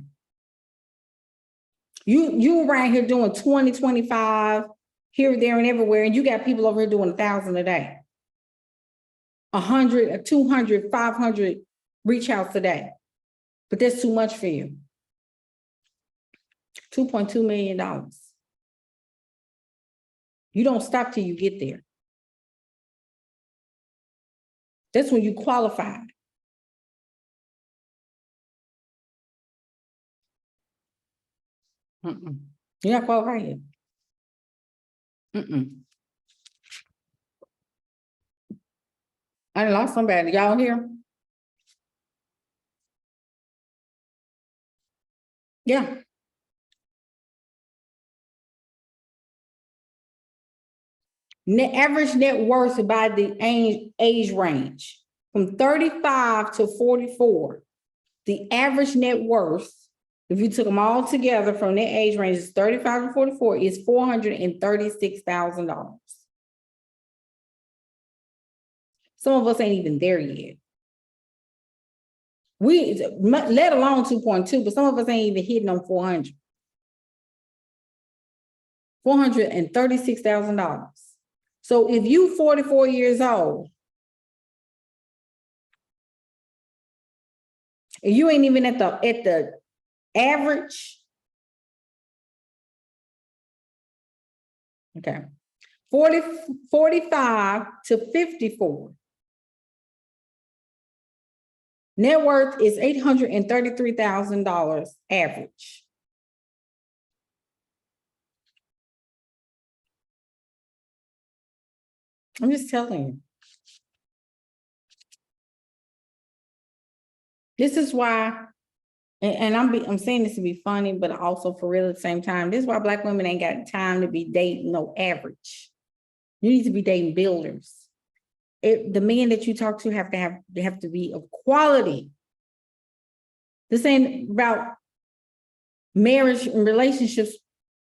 You around here doing 20, 25, here, there, and everywhere, and you got people over here doing 1,000 a day. 100, 200, 500 reach outs a day. But that's too much for you. $2.2 million. You don't stop till you get there. That's when you qualify. You're not qualified yet. I lost somebody. Y'all here? Yeah. Average net worth by the age range from 35 to 44. The average net worth, if you took them all together from that age range, is 35 to 44, is $436,000. Some of us ain't even there yet. We, let alone 2.2, but some of us ain't even hitting on 400. $436,000. So if you 44 years old, and you ain't even at the average, okay, 45 to 54. Net worth is $833,000 average. I'm just telling you. This is why, and I'm saying this to be funny, but also for real at the same time. This is why Black women ain't got time to be dating no average. You need to be dating builders. The men that you talk to have to be of quality. This ain't about marriage and relationships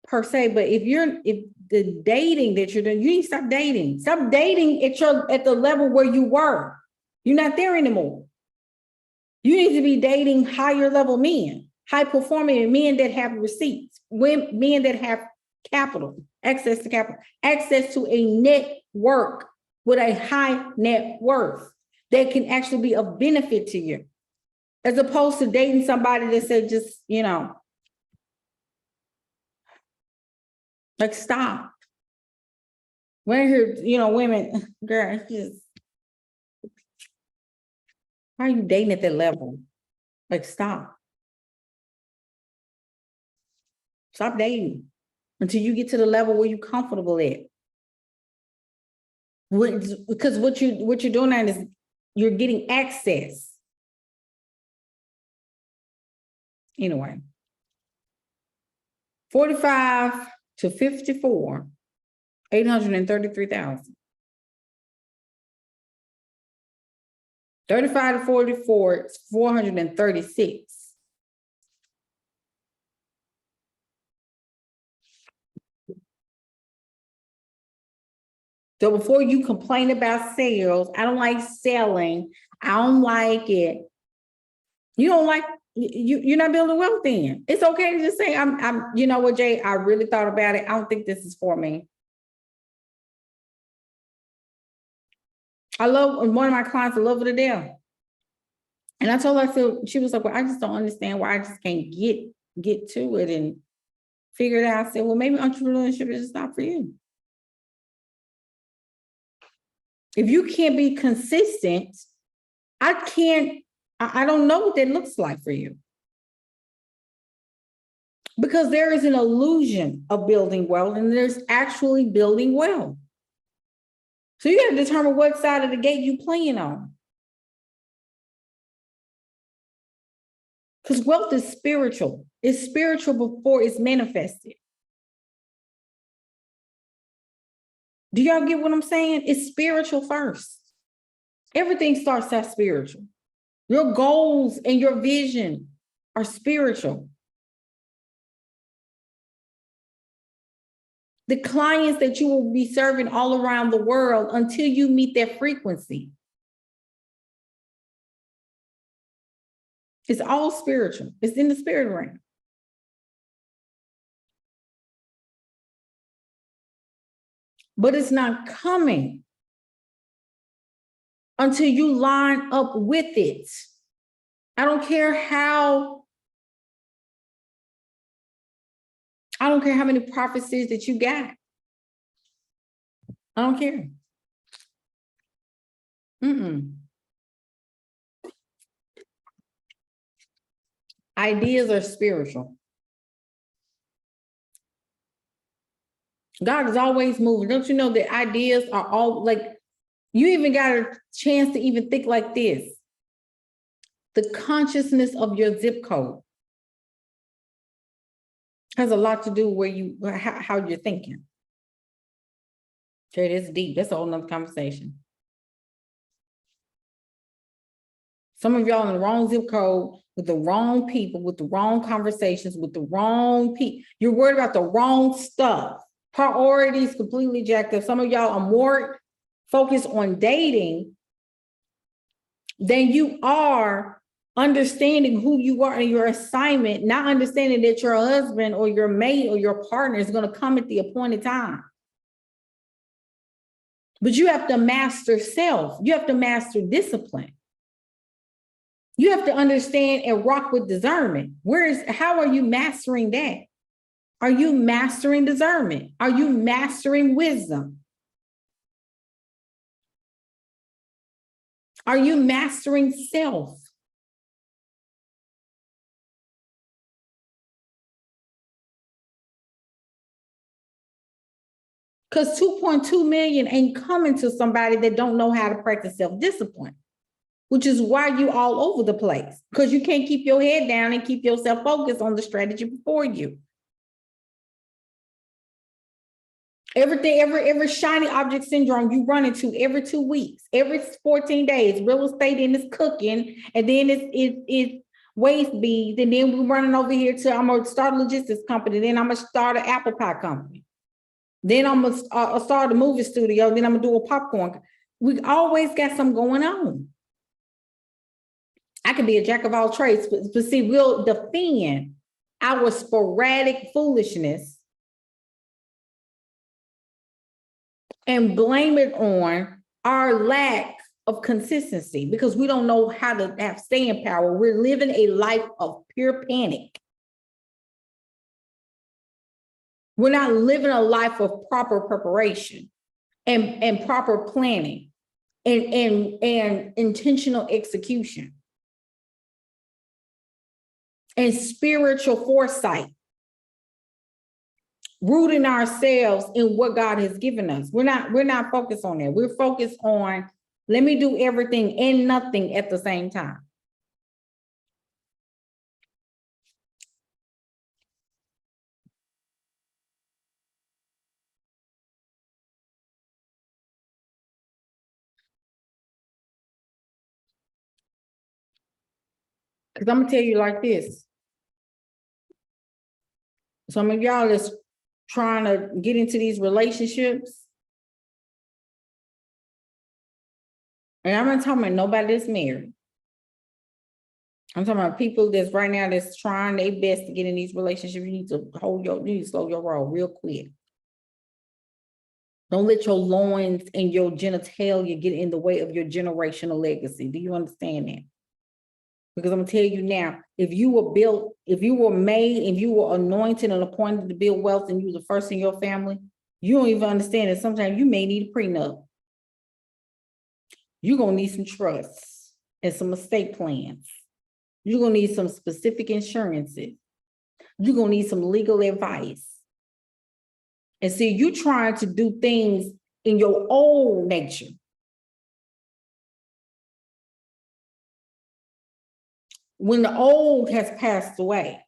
per se, but if the dating that you're doing, you need to stop dating. Stop dating at the level where you were. You're not there anymore. You need to be dating higher level men, high performing men that have receipts, men that have capital, access to capital, access to a network with a high net worth that can actually be of benefit to you, as opposed to dating somebody that said just, like, stop. When I hear, women, girl, just, why are you dating at that level? Like, stop. Stop dating until you get to the level where you're comfortable at. Because what you're doing now is you're getting access. Anyway, 45 to 54, 833,000. 35 to 44, it's 436. So before you complain about sales, I don't like selling. I don't like it. You don't like, you're not building wealth then. It's okay to just say, you know what, Jay, I really thought about it. I don't think this is for me. I love one of my clients, I love her to death. And I told her, so she was like, well, I just don't understand why I just can't get to it and figure it out. I said, well, maybe entrepreneurship is just not for you. If you can't be consistent, I don't know what that looks like for you. Because there is an illusion of building wealth and there's actually building wealth. So you got to determine what side of the gate you playing on. Because wealth is spiritual. It's spiritual before it's manifested. Do y'all get what I'm saying? It's spiritual first. Everything starts as spiritual. Your goals and your vision are spiritual. The clients that you will be serving all around the world until you meet their frequency. It's all spiritual. It's in the spirit realm. But it's not coming until you line up with it. I don't care how many prophecies that you got. I don't care. Ideas are spiritual. God is always moving. Don't you know that ideas are all like, you even got a chance to even think like this. The consciousness of your zip code has a lot to do with how you're thinking. Okay, that's deep. That's a whole nother conversation. Some of y'all in the wrong zip code with the wrong people, with the wrong conversations, with the wrong people. You're worried about the wrong stuff. Priorities completely jacked up. Some of y'all are more focused on dating than you are understanding who you are and your assignment, not understanding that your husband or your mate or your partner is going to come at the appointed time. But you have to master self. You have to master discipline. You have to understand and rock with discernment. How are you mastering that? Are you mastering discernment? Are you mastering wisdom? Are you mastering self? Because 2.2 million ain't coming to somebody that don't know how to practice self-discipline, which is why you all over the place, because you can't keep your head down and keep yourself focused on the strategy before you. Everything, every shiny object syndrome you run into every 2 weeks, every 14 days, real estate and it's cooking, and then it's waste beads, and then we're running over here to, I'm gonna start a logistics company, then I'm gonna start an apple pie company. Then I'm gonna start a movie studio, then I'm gonna do a popcorn. We always got something going on. I could be a jack of all trades, but see, we'll defend our sporadic foolishness and blame it on our lack of consistency because we don't know how to have staying power. We're living a life of pure panic. We're not living a life of proper preparation and proper planning and intentional execution and spiritual foresight. rooting ourselves in what God has given us. We're not focused on that. We're focused on, let me do everything and nothing at the same time. Because I'm gonna tell you like this. Some of y'all is trying to get into these relationships. And I'm not talking about nobody that's married. I'm talking about people that's right now that's trying their best to get in these relationships. You need to you need to slow your roll real quick. Don't let your loins and your genitalia get in the way of your generational legacy. Do you understand that? Because I'm gonna tell you now, if you were built, if you were made, if you were anointed and appointed to build wealth and you were the first in your family, you don't even understand that sometimes you may need a prenup. You're gonna need some trusts and some estate plans. You're gonna need some specific insurances. You're gonna need some legal advice. And see, you trying to do things in your old nature. When the old has passed away,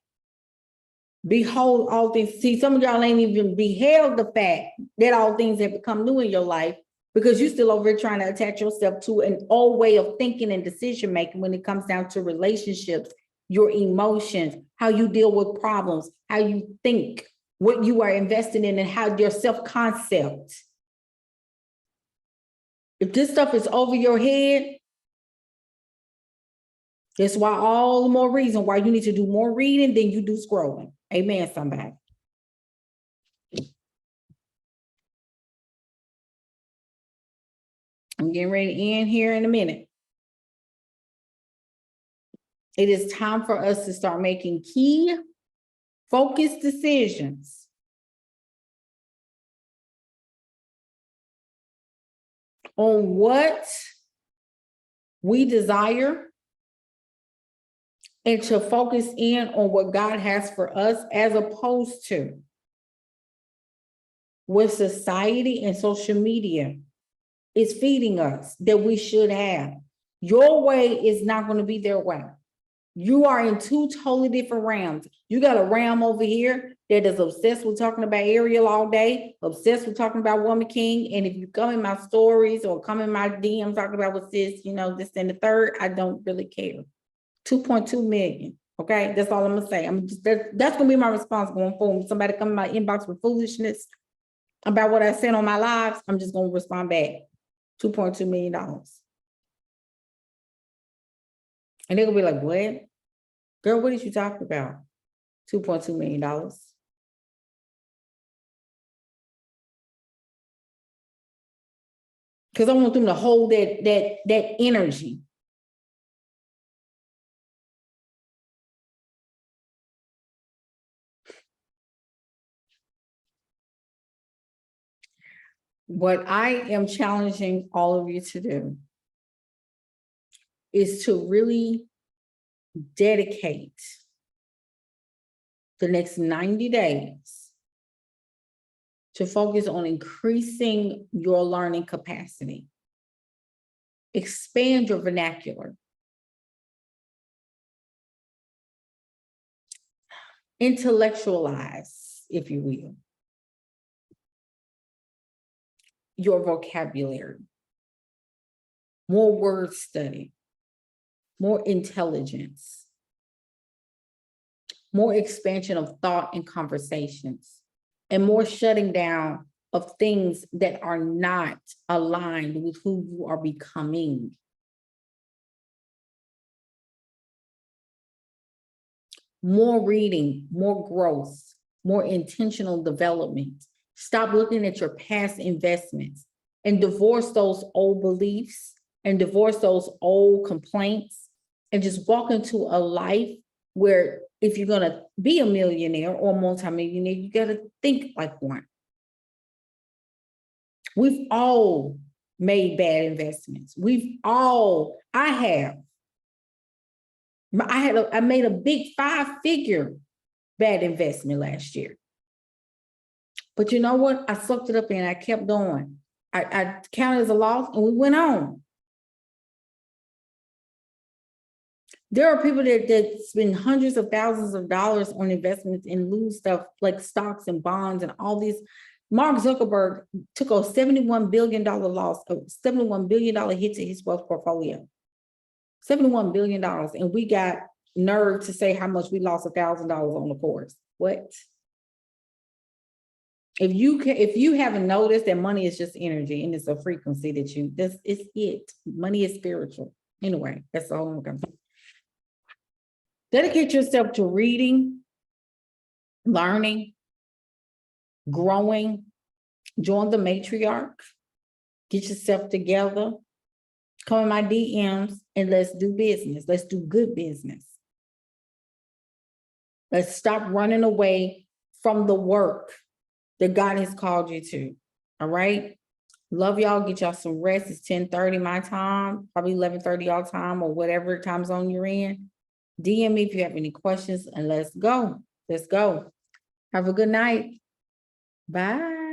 behold all things. See, some of y'all ain't even beheld the fact that all things have become new in your life because you're still over here trying to attach yourself to an old way of thinking and decision making when it comes down to relationships, your emotions, how you deal with problems, how you think, what you are investing in, and how your self-concept. If this stuff is over your head, that's why all the more reason why you need to do more reading than you do scrolling. Amen, somebody. I'm getting ready to end here in a minute. It is time for us to start making key, focused decisions on what we desire and to focus in on what God has for us as opposed to what society and social media is feeding us that we should have. Your way is not going to be their way. You are in two totally different realms. You got a realm over here that is obsessed with talking about Ariel all day, obsessed with talking about Woman King. And if you come in my stories or come in my DM talking about what's this, this and the third, I don't really care. 2.2 million. Okay, that's all I'm gonna say. That's gonna be my response going forward. Somebody come in my inbox with foolishness about what I said on my lives, I'm just gonna respond back. $2.2 million. And they're gonna be like, what? Girl, what did you talk about? $2.2 million. Because I want them to hold that energy. What I am challenging all of you to do is to really dedicate the next 90 days to focus on increasing your learning capacity. Expand your vernacular. Intellectualize, if you will, your vocabulary. More word study. More intelligence. More expansion of thought and conversations. And more shutting down of things that are not aligned with who you are becoming. More reading, more growth, more intentional development. Stop looking at your past investments and divorce those old beliefs and divorce those old complaints and just walk into a life where if you're gonna be a millionaire or multimillionaire, you gotta think like one. We've all made bad investments. I made a big 5-figure bad investment last year. But you know what? I sucked it up and I kept going. I counted as a loss and we went on. There are people that spend hundreds of thousands of dollars on investments and lose stuff like stocks and bonds and all these. Mark Zuckerberg took a $71 billion loss, a $71 billion hit to his wealth portfolio. $71 billion. And we got nerve to say how much we lost $1,000 on the course. What? If you haven't noticed that money is just energy and it's a frequency that this is it. Money is spiritual. Anyway, that's all I'm going to say. Dedicate yourself to reading, learning, growing, join the matriarch, get yourself together, come in my DMs and let's do business. Let's do good business. Let's stop running away from the work that God has called you to. All right. Love y'all. Get y'all some rest. It's 10:30 my time, probably 11:30 y'all time or whatever time zone you're in. DM me if you have any questions and let's go. Let's go. Have a good night. Bye.